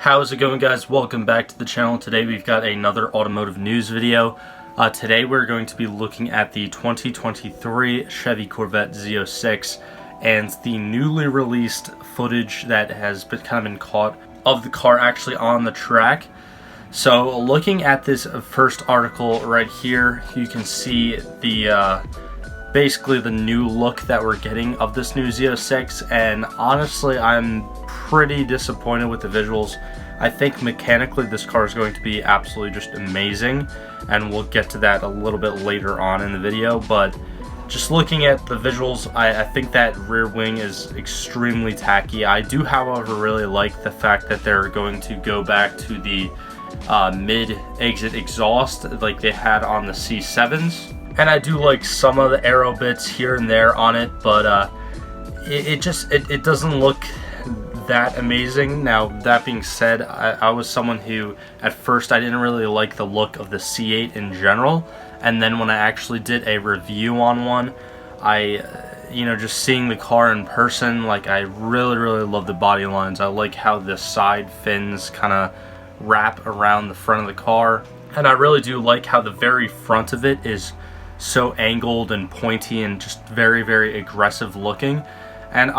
How's it going, guys? Welcome back to the channel. Today we've got another automotive news video. Today we're going to be looking at the 2023 Chevy Corvette Z06 and the newly released footage that has been caught of the car actually on the track. So looking at this first article right here, you can see the basically the new look that we're getting of this new Z06, and honestly I'm pretty disappointed with the visuals. I think mechanically this car is going to be absolutely just amazing, and we'll get to that a little bit later on in the video. But just looking at the visuals, I think that rear wing is extremely tacky. I do, however, really like the fact that they're going to go back to the mid-exit exhaust like they had on the C7s. And I do like some of the aero bits here and there on it, but it doesn't look that amazing. Now, that being said, I was someone who at first I didn't really like the look of the C8 in general, and then when I actually did a review on one, just seeing the car in person, like, I really love the body lines. I like how the side fins kind of wrap around the front of the car, and I really do like how the very front of it is so angled and pointy and just very aggressive looking. And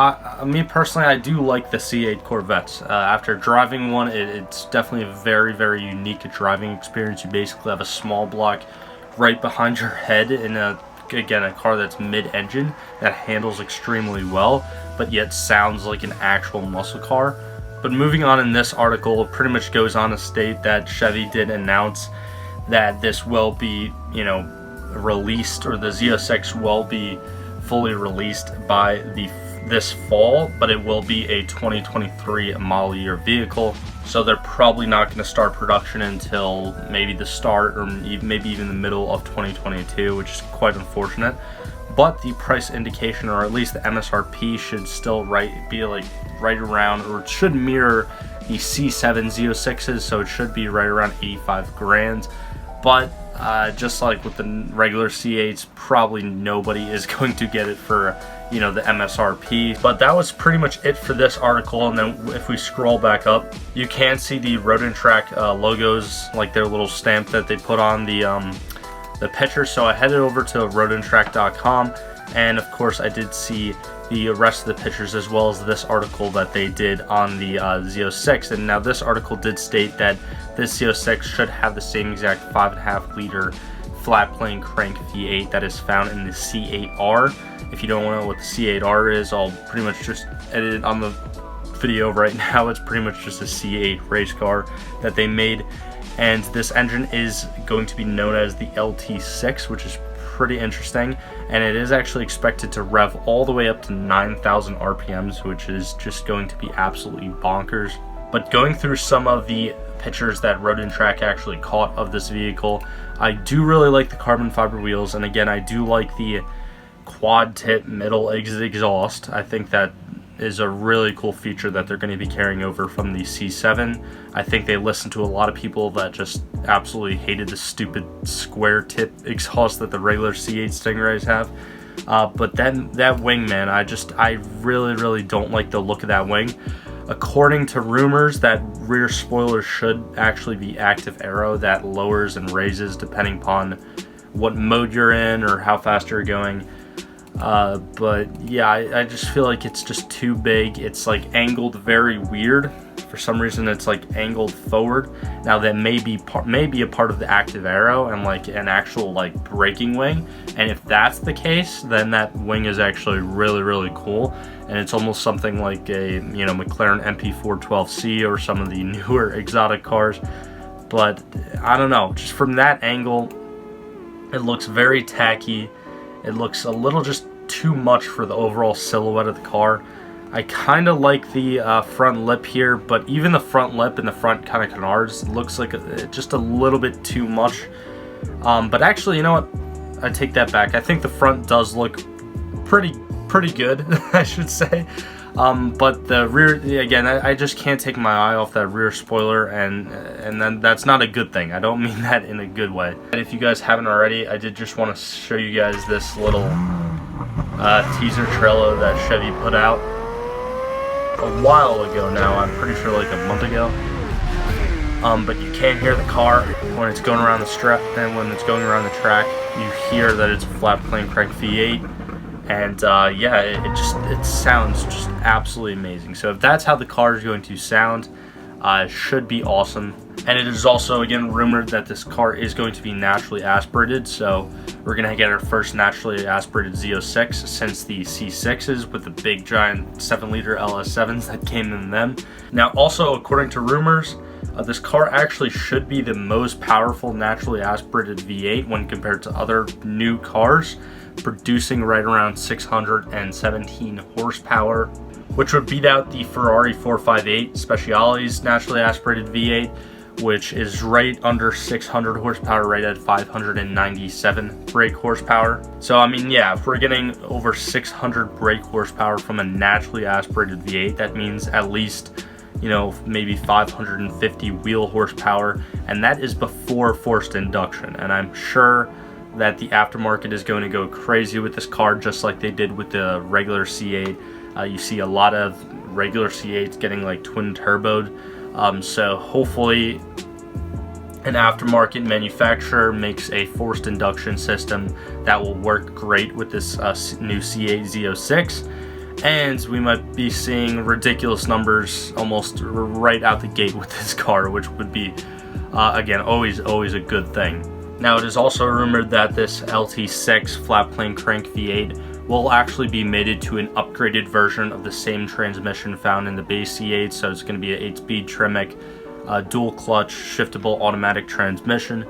me personally, I do like the C8 Corvettes. After driving one, it's definitely a very unique driving experience. You basically have a small block right behind your head in a car that's mid-engine that handles extremely well, but yet sounds like an actual muscle car. But moving on, in this article, it pretty much goes on to state that Chevy did announce that this will be, released, or the Z06 will be fully released by this fall, but it will be a 2023 model year vehicle. So they're probably not going to start production until maybe the start or maybe even the middle of 2022, which is quite unfortunate. But the price indication, or at least the MSRP, should still be right around, or it should mirror the C7 Z06s, so it should be right around 85 grand. But just like with the regular C8s, probably nobody is going to get it for, the MSRP. But that was pretty much it for this article. And then if we scroll back up, you can see the Road and Track logos, like their little stamp that they put on the picture. So I headed over to roadandtrack.com, and of course I did see the rest of the pictures as well as this article that they did on the Z06. And now this article did state that this Z06 should have the same exact 5.5 liter flat plane crank V8 that is found in the C8R. If you don't know what the C8R is, I'll pretty much just edit it on the video right now. It's pretty much just a C8 race car that they made, and this engine is going to be known as the LT6, which is pretty interesting, and it is actually expected to rev all the way up to 9,000 RPMs, which is just going to be absolutely bonkers. But going through some of the pictures that Road and Track actually caught of this vehicle, I do really like the carbon fiber wheels, and again, I do like the quad tip middle exit exhaust. I think that is a really cool feature that they're going to be carrying over from the C7. I think they listened to a lot of people that just absolutely hated the stupid square tip exhaust that the regular C8 Stingrays have. But then that wing, man, I really don't like the look of that wing. According to rumors, that rear spoiler should actually be active aero that lowers and raises depending upon what mode you're in or how fast you're going. But yeah, I just feel like it's just too big. It's like angled very weird. For some reason, it's like angled forward. Now that may be a part of the active aero and like an actual like braking wing. And if that's the case, then that wing is actually really cool. And it's almost something like a McLaren MP412C or some of the newer exotic cars. But I don't know, just from that angle, it looks very tacky. It looks a little just too much for the overall silhouette of the car. I kind of like the front lip here, but even the front lip and the front kind of canards looks like just a little bit too much. But actually, you know what? I take that back. I think the front does look pretty good, I should say. But the rear, again, I just can't take my eye off that rear spoiler, and then that's not a good thing. I don't mean that in a good way. And if you guys haven't already, I did just want to show you guys this little teaser trailer that Chevy put out a while ago now. I'm pretty sure like a month ago. but you can hear the car when it's going around the strap, and when it's going around the track, you hear that it's a flat plane crank V8, and yeah, it sounds just absolutely amazing. So if that's how the car is going to sound, it should be awesome. And it is also, again, rumored that this car is going to be naturally aspirated, so we're going to get our first naturally aspirated Z06 since the C6s with the big giant 7-liter LS7s that came in them. Now, also, according to rumors, this car actually should be the most powerful naturally aspirated V8 when compared to other new cars, producing right around 617 horsepower, which would beat out the Ferrari 458 Speciale's naturally aspirated V8, which is right under 600 horsepower, right at 597 brake horsepower. So I mean, yeah, if we're getting over 600 brake horsepower from a naturally aspirated V8, that means at least, you know, maybe 550 wheel horsepower, and that is before forced induction. And I'm sure that the aftermarket is going to go crazy with this car, just like they did with the regular C8. You see a lot of regular C8s getting like twin turboed. So hopefully an aftermarket manufacturer makes a forced induction system that will work great with this new C8 Z06, and we might be seeing ridiculous numbers almost right out the gate with this car, which would be again always a good thing. Now, it is also rumored that this LT6 flat plane crank V8 will actually be mated to an upgraded version of the same transmission found in the base C8, so it's going to be an 8-speed Tremec, dual clutch, shiftable automatic transmission.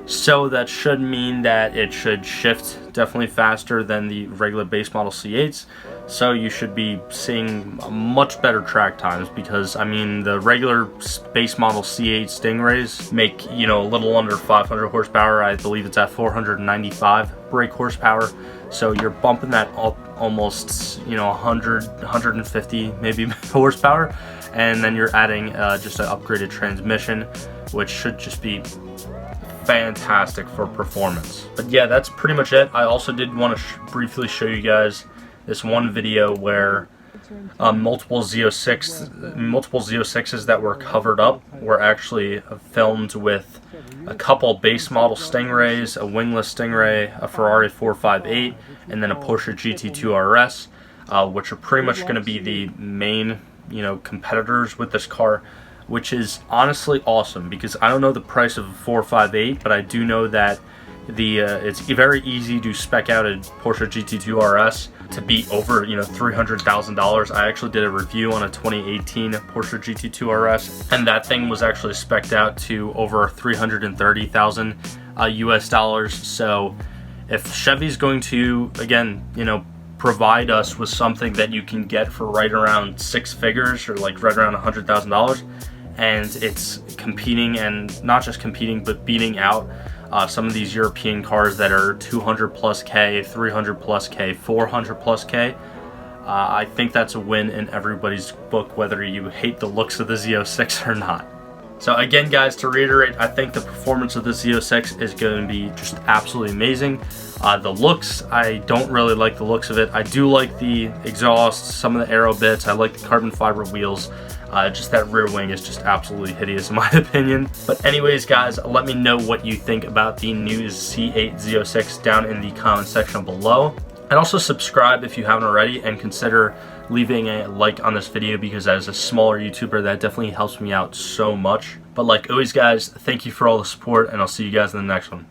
So that should mean that it should shift definitely faster than the regular base model C8s. So you should be seeing much better track times, because I mean the regular base model C8 Stingrays make, you know, a little under 500 horsepower. I believe it's at 495 brake horsepower. So you're bumping that up almost, you know, 100, 150 maybe horsepower, and then you're adding just an upgraded transmission, which should just be fantastic for performance. But yeah, that's pretty much it. I also did want to briefly show you guys this one video where multiple Z06s that were covered up were actually filmed with a couple base model Stingrays, a wingless Stingray, a Ferrari 458, and then a Porsche GT2 RS, which are pretty much going to be the main, you know, competitors with this car, which is honestly awesome, because I don't know the price of a 458, but I do know that it's very easy to spec out a Porsche GT2 RS to be over, you know, $300,000. I actually did a review on a 2018 Porsche GT2 RS, and that thing was actually spec'd out to over 330,000 US dollars. So if Chevy's going to, again, you know, provide us with something that you can get for right around 6 figures, or like right around $100,000, and it's competing, and not just competing, but beating out some of these European cars that are 200 plus K, 300 plus K, 400 plus K, I think that's a win in everybody's book, whether you hate the looks of the Z06 or not. So again, guys, to reiterate, I think the performance of the Z06 is going to be just absolutely amazing. The looks, I don't really like the looks of it. I do like the exhaust, some of the aero bits. I like the carbon fiber wheels. Just that rear wing is just absolutely hideous in my opinion. But anyways, guys, let me know what you think about the new C8 Z06 down in the comment section below. And also subscribe if you haven't already, and consider leaving a like on this video, because as a smaller YouTuber, that definitely helps me out so much. But like always, guys, thank you for all the support, and I'll see you guys in the next one.